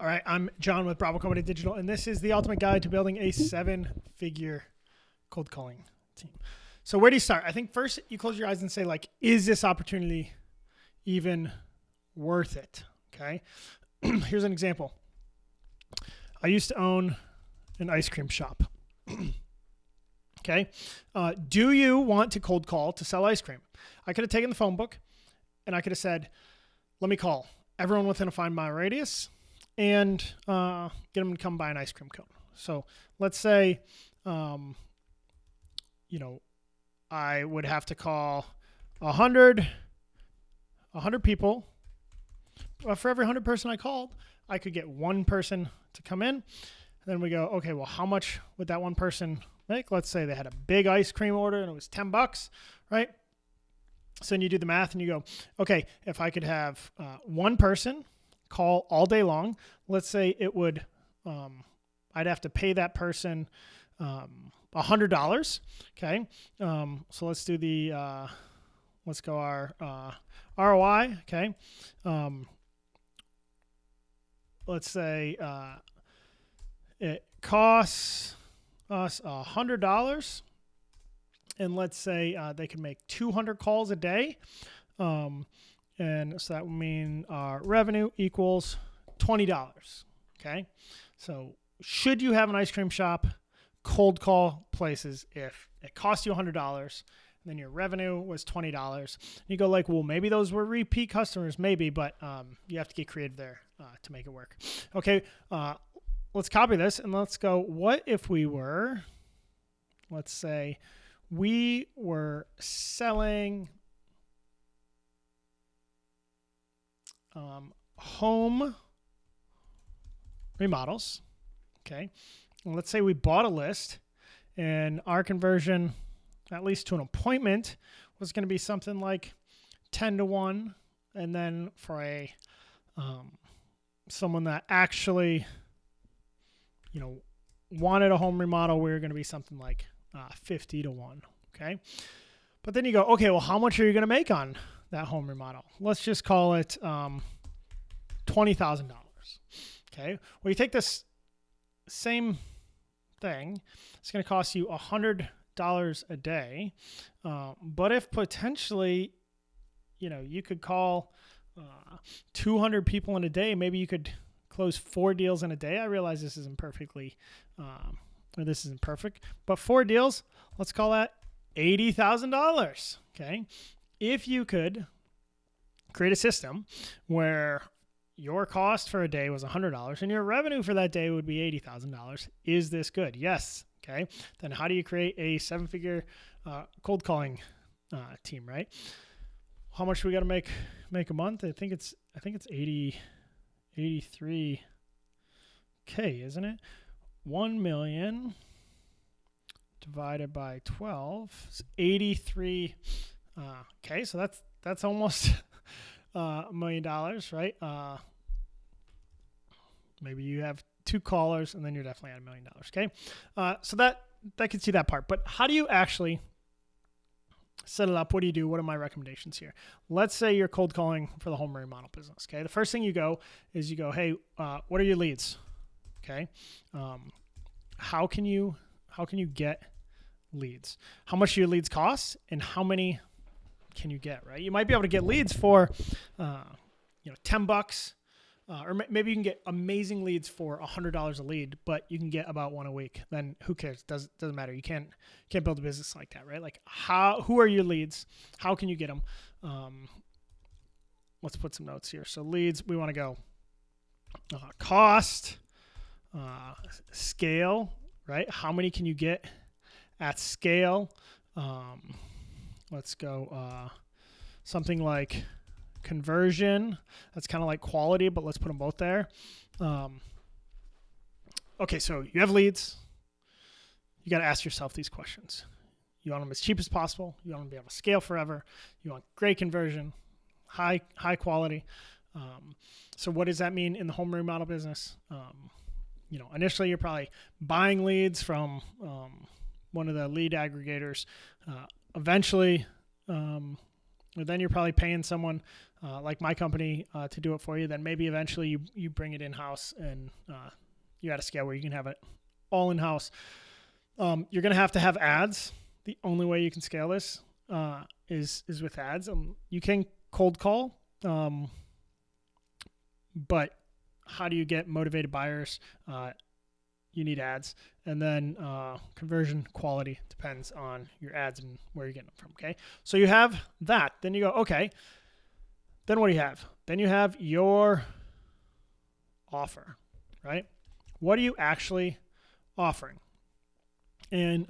All right, I'm John with Bravo Company Digital, and this is the ultimate guide to building a 7-figure cold calling team. So where do you start? I think first you close your eyes and say, like, is this opportunity even worth it? Okay. Here's an example. I used to own an ice cream shop. Okay. Do you want to cold call to sell ice cream? I could have taken the phone book and I could have said, let me call everyone within a 5-mile radius and get them to come buy an ice cream cone. So let's say, I would have to call 100 people. For every 100 person I called, I could get one person to come in. And then we go, okay, well, how much would that one person make? Let's say they had a big ice cream order and it was $10, right? So then you do the math and you go, okay, if I could have one person call all day long, let's say it would, I'd have to pay that person $100. Okay. So let's do the, let's go our ROI. Okay. Let's say it costs us $100, and let's say they can make 200 calls a day, and so that would mean our revenue equals $20. Okay, so should you have an ice cream shop, cold call places if it cost you $100? And then your revenue was $20. You go like, well, maybe those were repeat customers, maybe, but you have to get creative there to make it work. Okay, let's copy this and let's go, what if we were, let's say we were selling home remodels, okay? And let's say we bought a list and our conversion, at least to an appointment, was going to be something like 10-1. And then for a someone that actually, wanted a home remodel, we were going to be something like 50-1. Okay. But then you go, okay, well, how much are you going to make on that home remodel? Let's just call it $20,000. Okay. Well, you take this same thing, it's going to cost you $100 a day. But if potentially, you could call 200 people in a day, maybe you could close 4 deals in a day. I realize this isn't perfect, but 4 deals, let's call that $80,000. Okay. If you could create a system where your cost for a day was $100 and your revenue for that day would be $80,000, is this good? Yes. Okay. Then how do you create a 7-figure cold calling team, right? How much do we got to make a month? I think it's 83K, isn't it? 1 million divided by 12 is 83. Okay, so that's almost $1 million, right? Maybe you have 2 callers, and then you're definitely at $1 million. Okay, so that gets you that part. But how do you actually set it up? What do you do? What are my recommendations here? Let's say you're cold calling for the home remodel business. Okay, the first thing you go, hey, what are your leads? Okay, how can you get leads? How much do your leads cost, and how many can you get? Right, you might be able to get leads for $10. Or maybe you can get amazing leads for $100 a lead, but you can get about 1 a week. Then who cares? Doesn't matter. You can't build a business like that, right? Like who are your leads? How can you get them? Let's put some notes here. So leads, we want to go cost, scale, right? How many can you get at scale? Let's go something like conversion. That's kind of like quality, but let's put them both there. Okay, so you have leads. You got to ask yourself these questions. You want them as cheap as possible. You want them to be able to scale forever. You want great conversion, high quality. So what does that mean in the home remodel business? Initially you're probably buying leads from one of the lead aggregators. Eventually, then you're probably paying someone like my company, to do it for you, then maybe eventually you bring it in-house and you're at a scale where you can have it all in-house. You're going to have ads. The only way you can scale this is with ads. You can cold call, but how do you get motivated buyers? You need ads. And then conversion quality depends on your ads and where you're getting them from, okay? So you have that. Then you go, okay, then what do you have? Then you have your offer, right? What are you actually offering? And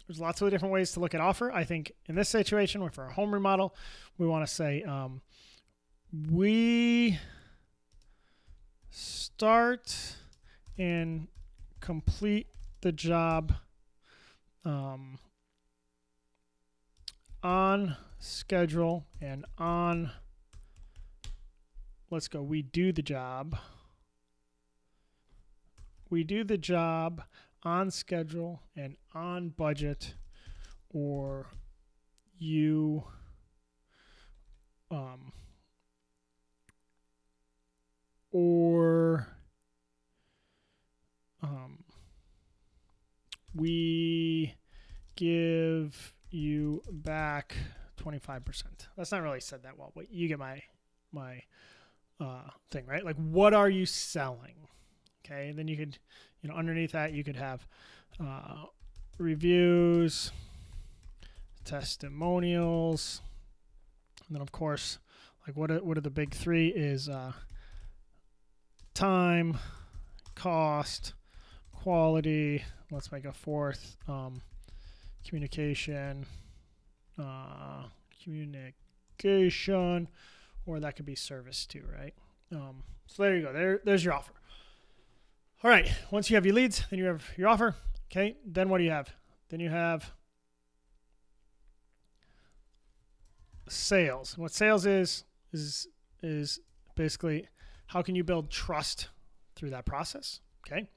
there's lots of different ways to look at offer. I think in this situation, for a home remodel, we want to say we start and complete the job on schedule and on, let's go, we do the job on schedule and on budget, or you we give you back 25%. That's not really said that well, but you get my thing, right? Like, what are you selling? Okay, and then you could, underneath that you could have reviews, testimonials, and then of course, like what are the big three is time, cost, quality. Let's make a fourth, communication, or that could be service too, right? So there you go. There's your offer. All right. Once you have your leads, then you have your offer. Okay. Then what do you have? Then you have sales. And what sales is basically how can you build trust through that process? Okay.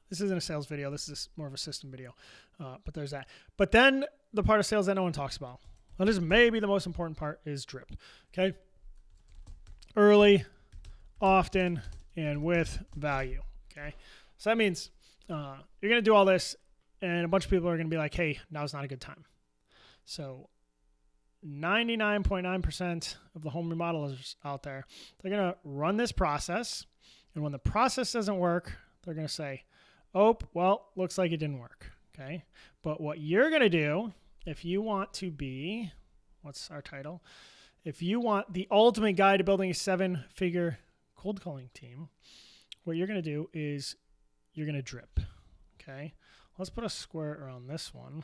This isn't a sales video. This is more of a system video. But there's that. But then the part of sales that no one talks about, and this is maybe the most important part, is drip. Okay. Early, often, and with value. Okay. So that means you're going to do all this, and a bunch of people are going to be like, hey, now's not a good time. So 99.9% of the home remodelers out there, they're going to run this process. And when the process doesn't work, they're going to say, oh, well, looks like it didn't work. Okay. But what you're going to do, if you want to be, what's our title? If you want the ultimate guide to building a 7-figure cold calling team, what you're going to do is you're going to drip. Okay. Let's put a square around this one.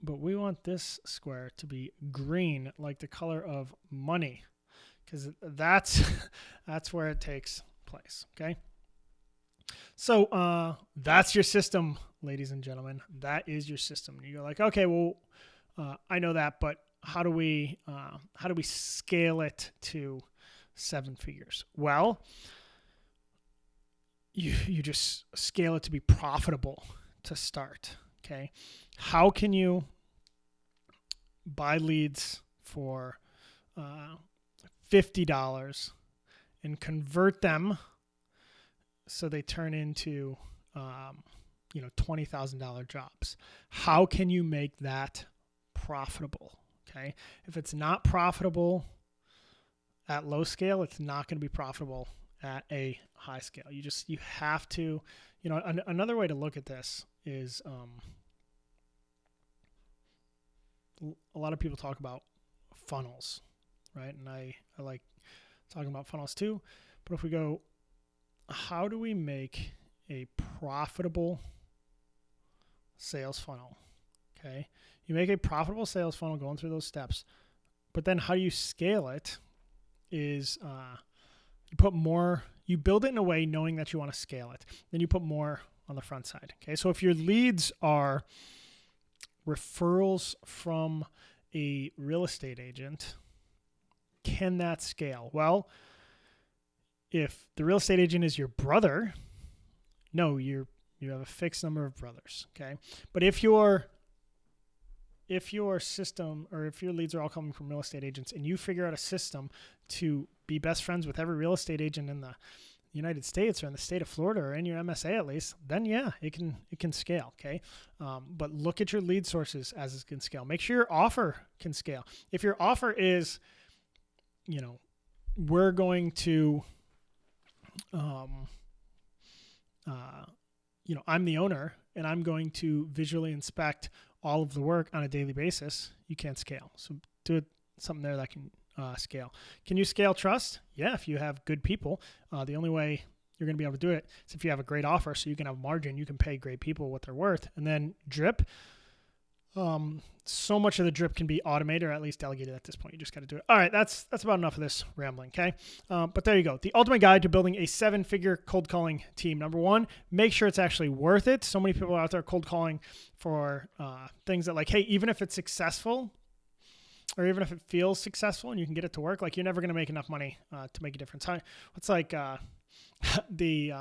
But we want this square to be green, like the color of money, because that's where it takes place. Okay. So that's your system, ladies and gentlemen. That is your system. You go like, okay, well, I know that, but how do we scale it to 7 figures? Well, you just scale it to be profitable to start. Okay. How can you buy leads for $50 and convert them so they turn into $20,000 jobs? How can you make that profitable? Okay. If it's not profitable at low scale, it's not going to be profitable at a high scale. You have to, another way to look at this is a lot of people talk about funnels, right? And I like talking about funnels too. But if we go, how do we make a profitable sales funnel? Okay. You make a profitable sales funnel going through those steps, but then how you scale it is you build it in a way knowing that you want to scale it. Then you put more on the front side. Okay. So if your leads are referrals from a real estate agent, can that scale? Well, if the real estate agent is your brother, no, you have a fixed number of brothers. Okay. But if your if your system or if your leads are all coming from real estate agents and you figure out a system to be best friends with every real estate agent in the United States or in the state of Florida or in your MSA at least, then yeah, it can scale. Okay. But look at your lead sources as it can scale. Make sure your offer can scale. If your offer is, we're going to, I'm the owner and I'm going to visually inspect all of the work on a daily basis, you can't scale. So do something there that can scale. Can you scale trust? Yeah, if you have good people. The only way you're going to be able to do it is if you have a great offer, so you can have margin, you can pay great people what they're worth. And then drip, so much of the drip can be automated or at least delegated at this point. You just got to do it. All right, that's about enough of this rambling, okay? But there you go. The ultimate guide to building a 7-figure cold calling team. Number one, make sure it's actually worth it. So many people are out there cold calling for things that like, hey, even if it's successful, or even if it feels successful and you can get it to work, like you're never going to make enough money to make a difference. It's like the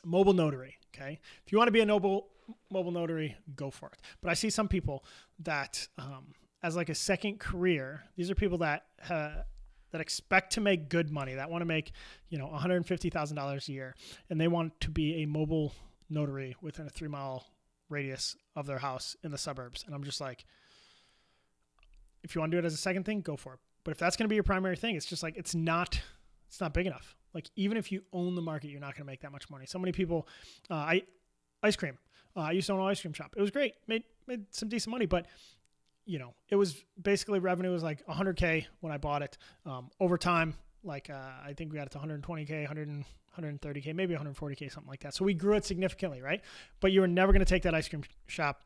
mobile notary, okay? If you want to be a mobile notary, go for it. But I see some people that as like a second career, these are people that expect to make good money, that want to make, $150,000 a year, and they want to be a mobile notary within a 3-mile radius of their house in the suburbs. And I'm just like, if you want to do it as a second thing, go for it. But if that's going to be your primary thing, it's just like, it's not big enough. Like even if you own the market, you're not going to make that much money. So many people, ice cream. I used to own an ice cream shop. It was great. Made some decent money, but it was basically revenue was like $100K when I bought it. Over time, like I think we got it to $120K, $130K, maybe $140K, something like that. So we grew it significantly, right? But you were never going to take that ice cream shop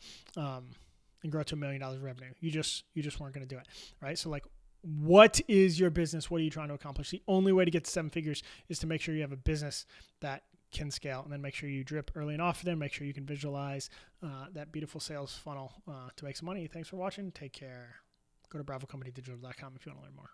and grow it to $1 million revenue. You just weren't going to do it, right? So like, what is your business? What are you trying to accomplish? The only way to get to 7 figures is to make sure you have a business that can scale, and then make sure you drip early and often. Make sure you can visualize that beautiful sales funnel to make some money. Thanks for watching. Take care. Go to bravocompanydigital.com if you want to learn more.